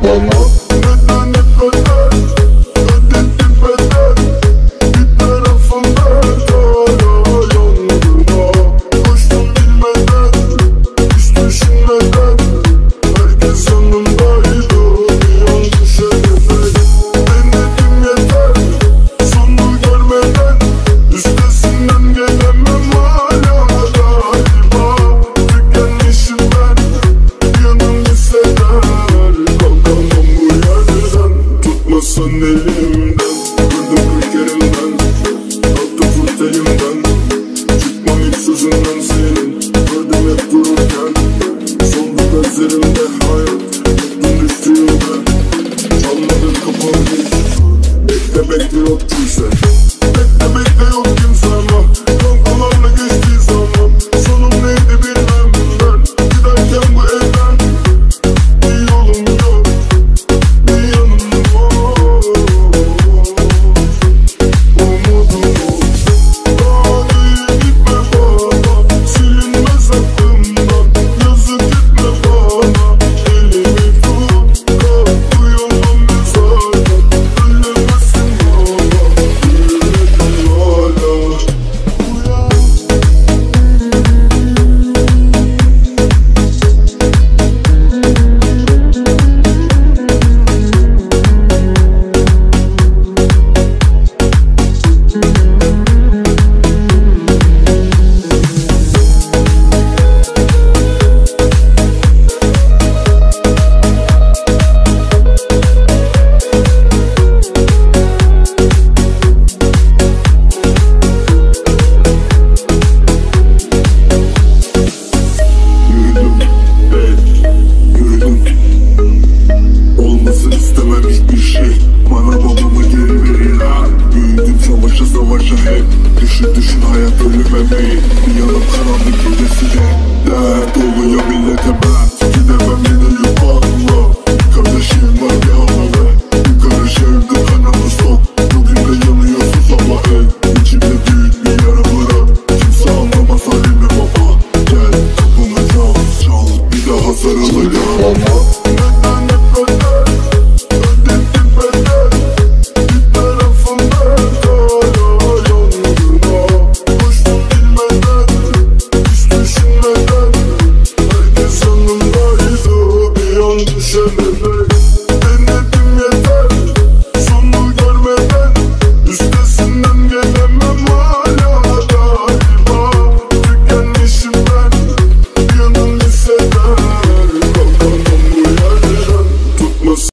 Bana neden hep öder, ödedim bedel. Bir tarafımda hala yoluna. Koştum bilmeden, hiç düşünmeden. Herkes yanımdaydı, bir an düşememek. Denedim yeter, sonunu görmeden. Üstesinden gelemem hala galiba. Tükenmişim ben, yanım hisseder. Kalkamam bu yerden, tutmasın elimden. Kırdım 40 yerimden, attım fırtayımdan. Çıkmam hiç sözünden senin, gördüm hep dururken. Soldu gözlerimde hayat, yuttum düştüğümde. Çalmadın kapımı hiç, bekle bekle yok kimse. Bekle bekle yok kimse ama kankalarla geçtiği zaman. Sonum neydi bilmem ben, giderken bu evden. Bir yolum yok, bir yanım var. Umudum yok, daha değil gitme bana. Silinmez aklımdan, yazık etme bana. Elimi tut, kalk uyumam zaten. Ölemezsin bana, yürüdüm hala. Uyan. Yürüdüm, olmasın istemem hiçbir şey. Bana babamı geri verin ha. Büyüdüm savaşa savaşa hep. Düşün hayat ölüme değil. Bir yanım karanlık gecesine. Dert oluyor millete ben. Gidemem yine yukarıla. Kardeşim var bir havalı. Yukarı şehirde kanımı sok. Bugün de yanıyorsun sabah el. İçimde büyük bir yara bırak. Kimse anlamaz halimi baba. Gel kapımı çal, bir daha sarılacağım. Bana neden hep öder, ödedim bedel. Bir tarafımda hala yoluna. Koştum bilmeden, hiç düşünmeden. Herkes yanımdaydı, bir an düşememek.